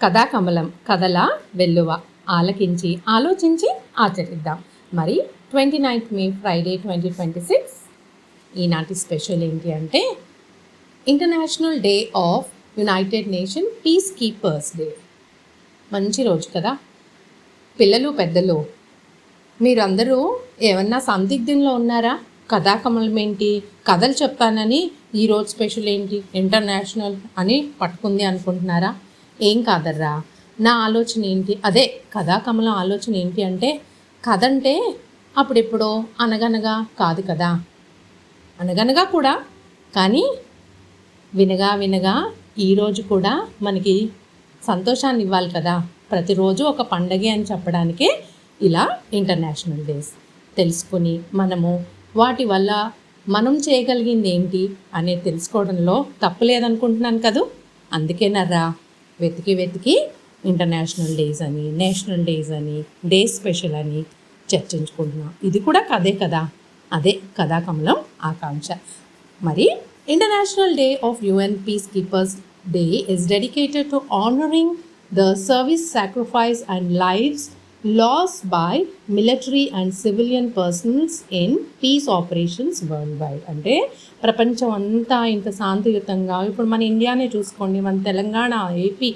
కథాకమలం కథల వెల్లువ ఆలకించి ఆలోచించి ఆచరిద్దాం. మరి 29th మే ఫ్రైడే 2026 ఈనాటి స్పెషల్ ఏంటి అంటే international day of United nation piece keepers day. మంచి రోజు కదా పిల్లలు పెద్దలు, మీరందరూ ఏమన్నా సందిగ్ధంలో ఉన్నారా? కథాకమలం ఏంటి, కథలు చెప్తానని ఈరోజు స్పెషల్ ఏంటి ఇంటర్నేషనల్ అని పట్టుకుంది అనుకుంటున్నారా? ఏం కాదర్రా, నా ఆలోచన ఏంటి, అదే కథాకమలం ఆలోచన ఏంటి అంటే కథ అంటే అప్పుడెప్పుడో అనగనగా కాదు కదా, అనగనగా కూడా, కానీ వినగా వినగా ఈరోజు కూడా మనకి సంతోషాన్ని ఇవ్వాలి కదా. ప్రతిరోజు ఒక పండగే అని చెప్పడానికే ఇలా ఇంటర్నేషనల్ డేస్ తెలుసుకొని మనము వాటి వల్ల మనం చేయగలిగింది ఏంటి అనేది తెలుసుకోవడంలో తప్పు లేదనుకుంటున్నాను కదూ. అందుకేనర్రా వెతికి ఇంటర్నేషనల్ డేస్ అని, నేషనల్ డేస్ అని, డే స్పెషల్ అని చర్చించుకుంటున్నాం. ఇది కూడా కథే కదా, అదే కథాకమలం ఆకాంక్ష. మరి international day of UN piece keepers day is dedicated to honoring the service, sacrifice and lives lost by military and civilian personnel in peace operations worldwide. అంటే ప్రపంచం అంతా ఇంత శాంతియుతంగా, ఇప్పుడు మన ఇండియానే చూసుకోండి, మన తెలంగాణ, ఏపీ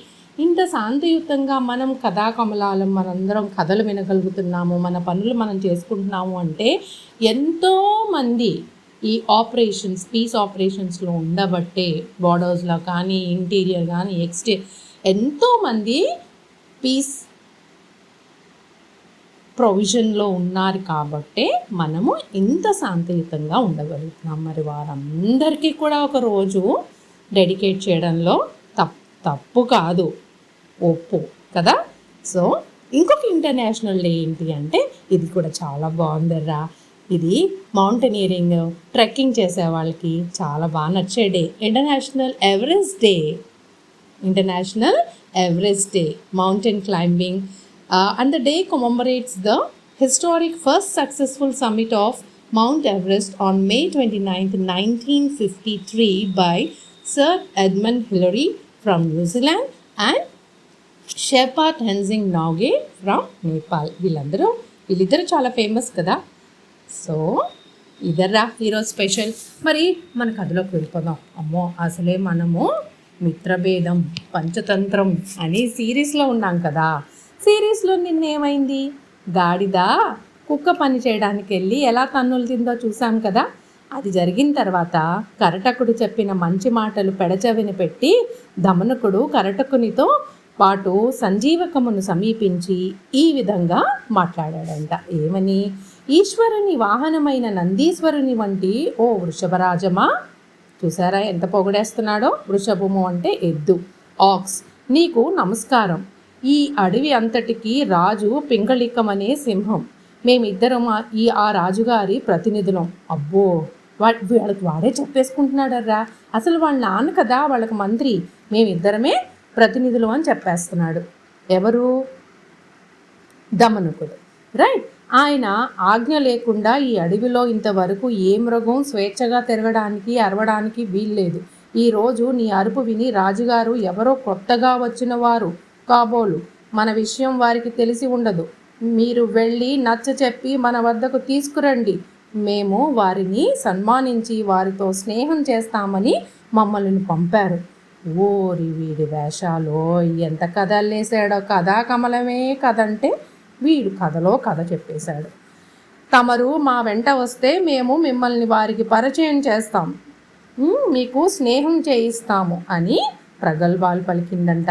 ఇంత శాంతియుతంగా మనం కథాకమలాలం మనందరం కథలు వినగలుగుతున్నాము, మన పనులు మనం చేసుకుంటున్నాము అంటే ఎంతోమంది ఈ ఆపరేషన్స్, పీస్ ఆపరేషన్స్లో ఉండబట్టే, బార్డర్స్లో కానీ, ఇంటీరియర్ కానీ, ఎంతోమంది పీస్ ప్రొవిజన్లో ఉన్నారు కాబట్టే మనము ఇంత శాంతియుతంగా ఉండగలుగుతున్నాం. మరి వారందరికీ కూడా ఒక రోజు డెడికేట్ చేయడంలో తప్పు కాదు, ఒప్పు కదా. సో ఇంకొక ఇంటర్నేషనల్ డే ఏంటి అంటే ఇది కూడా చాలా బాగుందర్రా. ఇది మౌంటైనీరింగ్, ట్రెక్కింగ్ చేసే వాళ్ళకి చాలా బాగా నచ్చే day. International Everest day, mountain climbing, and the day commemorates the historic first successful summit of Mount Everest on May 29, 1953 by Sir Edmund Hillary from New Zealand and Sherpa Tenzing Norgay from Nepal. వీళ్ళిద్దరూ చాలా famous కదా. So ఇదర్రా ఈరోజు special. మరి మన కథలోకి వెళ్ళిపోదాం. అమ్మో, అసలే మనము మిత్రభేదం, పంచతంత్రం అని సిరీస్లో ఉన్నాం కదా. సిరీస్లో నిన్నేమైంది, గాడిద కుక్క పని చేయడానికి వెళ్ళి ఎలా తన్నులు తిందో చూసాం కదా. అది జరిగిన తర్వాత కరటకుడు చెప్పిన మంచి మాటలు పెడచెవిని పెట్టి దమనకుడు కరటకునితో పాటు సంజీవకమును సమీపించి ఈ విధంగా మాట్లాడాడంట. ఏమని? ఈశ్వరుని వాహనమైన నందీశ్వరుని వంటి ఓ వృషభరాజమా, చూసారా ఎంత పొగడేస్తున్నాడో. వృషభము అంటే ఎద్దు, ఆక్స్, నీకు నమస్కారం. ఈ అడవి అంతటికి రాజు పింగళికమనే సింహం, మేమిద్దరం ఆ రాజుగారి ప్రతినిధులం. అబ్బో, వాళ్ళకి వాడే చెప్పేసుకుంటున్నాడర్రా. అసలు వాళ్ళ నాన్న కదా వాళ్ళకి మంత్రి, మేమిద్దరమే ప్రతినిధులు అని చెప్పేస్తున్నాడు. ఎవరు? దమనకుడు, రైట్. ఆయన ఆజ్ఞ లేకుండా ఈ అడవిలో ఇంతవరకు ఏ మృగం స్వేచ్ఛగా తిరగడానికి, అరవడానికి వీల్లేదు. ఈరోజు నీ అరుపు విని రాజుగారు ఎవరో కొత్తగా వచ్చిన వారు కాబోలు, మన విషయం వారికి తెలిసి ఉండదు. మీరు వెళ్ళి నచ్చ చెప్పి మన వద్దకు తీసుకురండి. మేము వారిని సన్మానించి వారితో స్నేహం చేస్తామని మమ్మల్ని పంపారు. ఓరి వీడి వేషాలో ఎంత కథలేసాడో. కథాకమలమే కథ అంటే వీడు కథలో కథ చెప్పేశాడు. తమరు మా వెంట వస్తే మేము మిమ్మల్ని వారికి పరిచయం చేస్తాం, మీకు స్నేహం చేయిస్తాము అని ప్రగల్భాలు పలికిందంట.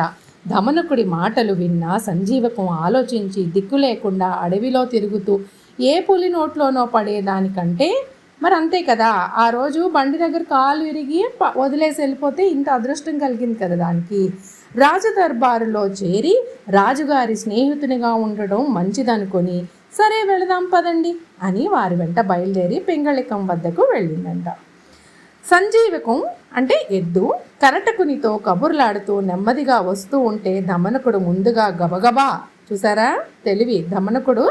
దమనకుడి మాటలు విన్న సంజీవకం ఆలోచించి దిక్కు లేకుండా అడవిలో తిరుగుతూ ఏ పులి నోట్లోనో పడేదానికంటే, మరి అంతే కదా, ఆ రోజు బండి దగ్గర కాలు విరిగి వదిలేసి వెళ్ళిపోతే ఇంత అదృష్టం కలిగింది కదా దానికి. రాజదర్బారులో చేరి రాజుగారి స్నేహితునిగా ఉండడం మంచిదనుకొని సరే వెళదాం పదండి అని వారి వెంట బయలుదేరి పింగళికం వద్దకు వెళ్ళిందంట. సంజీవకం అంటే ఎద్దు కరటకునితో కబుర్లాడుతూ నెమ్మదిగా వస్తూ ఉంటే దమనకుడు ముందుగా గబగబా, చూసారా తెలివి, దమనకుడు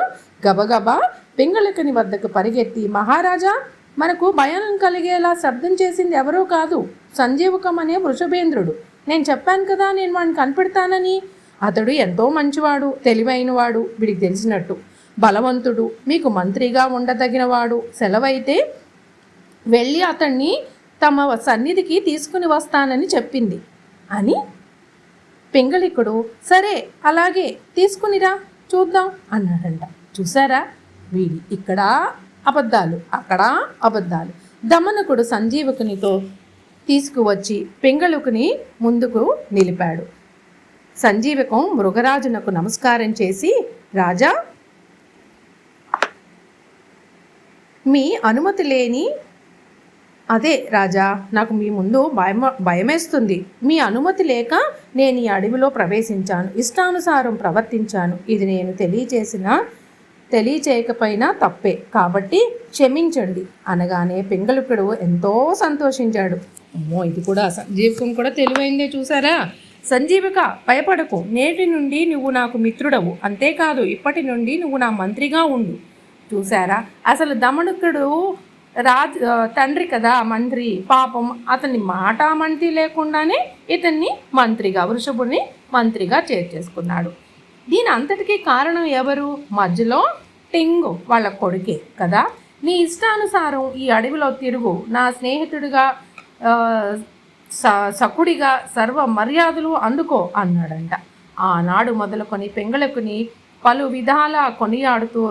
గబగబా పింగళికుని వద్దకు పరిగెత్తి, మహారాజా, మనకు భయం కలిగేలా శబ్దం చేసింది ఎవరూ కాదు, సంజీవకం అనే వృషభేంద్రుడు. నేను చెప్పాను కదా నేను వాడిని కనిపెడతానని. అతడు ఎంతో మంచివాడు, తెలివైనవాడు, వీడికి తెలిసినట్టు, బలవంతుడు, మీకు మంత్రిగా ఉండదగినవాడు. సెలవైతే వెళ్ళి అతన్ని తమ సన్నిధికి తీసుకుని వస్తానని చెప్పింది అని పింగళికుడు సరే అలాగే తీసుకునిరా చూద్దాం అన్నాడంట. చూసారా, వీడి ఇక్కడ అబద్ధాలు, అక్కడ అబద్ధాలు. దమనకుడు సంజీవకునితో తీసుకువచ్చి పింగళుకుని ముందుకు నిలిపాడు. సంజీవకం మృగరాజునకు నమస్కారం చేసి, రాజా, మీ అనుమతి లేని అదే రాజా, నాకు మీ ముందు భయమేస్తుంది. మీ అనుమతి లేక నేను ఈ అడవిలో ప్రవేశించాను, ఇష్టానుసారం ప్రవర్తించాను. ఇది నేను తెలియచేయకపోయినా తప్పే, కాబట్టి క్షమించండి అనగానే పింగళుకుడు ఎంతో సంతోషించాడు. అమ్మో, ఇది కూడా సంజీవకం కూడా తెలివైందే. చూసారా, సంజీవిక భయపడకు, నేటి నుండి నువ్వు నాకు మిత్రుడవు, అంతేకాదు ఇప్పటి నుండి నువ్వు నా మంత్రిగా ఉండు. చూసారా, అసలు దమనకుడు తండ్రి కదా మంత్రి, పాపం అతన్ని మాటామంతి లేకుండానే ఇతన్ని మంత్రిగా, వృషభుని మంత్రిగా చేర్చేసుకున్నాడు. దీని అంతటికీ కారణం ఎవరు? మధ్యలో టింగు వాళ్ళ కొడుకే కదా. నీ ఇష్టానుసారం ఈ అడవిలో తిరుగు, నా స్నేహితుడిగా సకుడిగా సర్వ మర్యాదలు అందుకో అన్నాడంట. ఆనాడు మొదలుకొని పింగళకుని పలు విధాల కొనియాడుతూ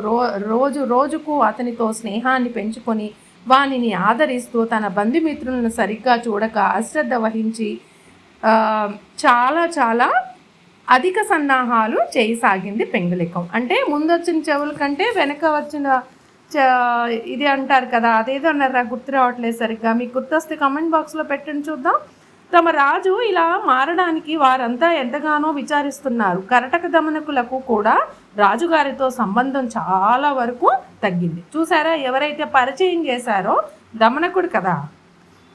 రోజు రోజుకు అతనితో స్నేహాన్ని పెంచుకొని వానిని ఆదరిస్తూ తన బంధుమిత్రులను సరిగ్గా చూడక అశ్రద్ధ వహించి చాలా చాలా అధిక సన్నాహాలు చేయసాగింది పింగళికం. అంటే ముందొచ్చిన చెవుల కంటే వెనక వచ్చిన ఇది అంటారు కదా, అదేదో అన్నారా, గుర్తు రావట్లేదు సరిగ్గా. మీకు గుర్తొస్తే కామెంట్ బాక్స్లో పెట్టండి చూద్దాం. తమ రాజు ఇలా మారడానికి వారంతా ఎంతగానో విచారిస్తున్నారు. కరటక దమనకులకు కూడా రాజుగారితో సంబంధం చాలా వరకు తగ్గింది. చూసారా, ఎవరైతే పరిచయం చేశారో దమనకుడు కదా,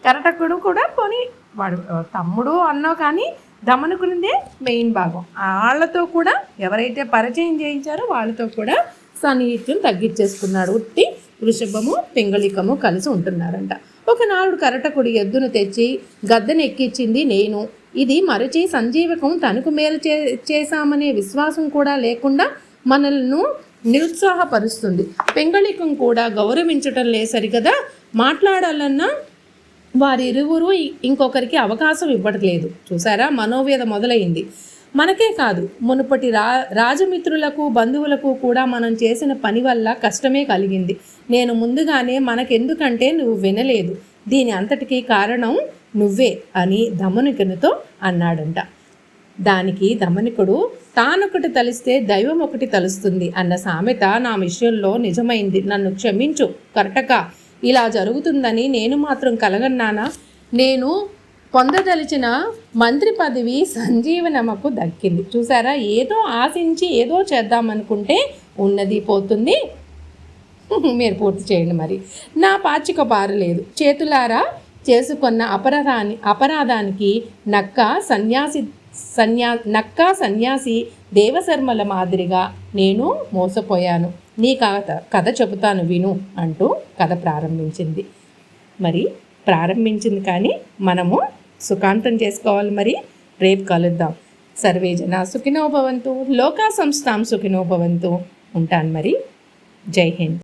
కరటకుడు కూడా పోనీ వాడు తమ్ముడు అన్నో కానీ దమనకునిదే మెయిన్ భాగం. వాళ్ళతో కూడా ఎవరైతే పరిచయం చేయించారో వాళ్ళతో కూడా సన్నిహిత్యం తగ్గించేసుకున్నాడు. ఉట్టి వృషభము పింగళికము కలిసి ఉంటున్నారంట. ఒకనాడు కరటకుడి ఎద్దును తెచ్చి గద్దెను ఎక్కించింది నేను. ఇది మరచి సంజీవకం తనకు మేలు చేశామనే విశ్వాసం కూడా లేకుండా మనల్ని నిరుత్సాహపరుస్తుంది. పింగళికం కూడా గౌరవించటం లేదు సరికదా, మాట్లాడాలన్నా వారిరువురు ఇంకొకరికి అవకాశం ఇవ్వట్లేదు. చూసారా, మనోవేద మొదలైంది. మనకే కాదు, మునుపటి రాజమిత్రులకు బంధువులకు కూడా మనం చేసిన పని వల్ల కష్టమే కలిగింది. నేను ముందుగానే మనకెందుకంటే నువ్వు వినలేదు, దీని అంతటికీ కారణం నువ్వే అని దమనికునితో అన్నాడంట. దానికి దమనికుడు, తానొకటి తలిస్తే దైవం ఒకటి తలుస్తుంది అన్న సామెత నా విషయంలో నిజమైంది. నన్ను క్షమించు కరటక, ఇలా జరుగుతుందని నేను మాత్రం కలగన్నానా? నేను పొందదలిచిన మంత్రి పదవి సంజీవనమ్మకు దక్కింది. చూసారా, ఏదో ఆశించి ఏదో చేద్దామనుకుంటే ఉన్నది పోతుంది. మీరు పూర్తి చేయండి. మరి నా పాచిక పారలేదు, చేతులారా చేసుకున్న అపరాధానికి నక్క సన్యాసి దేవశర్మల మాదిరిగా నేను మోసపోయాను. నీ కథ చెబుతాను విను అంటూ కథ ప్రారంభించింది. మరి ప్రారంభించింది కానీ మనము సుఖాంతం చేసుకోవాలి. మరి రేపు కలుద్దాం. సర్వే జనా సుఖినో భవంతు, లోకా సంస్థాం సుఖినో భవంతు. ఉంటాను మరి. జై హింద్.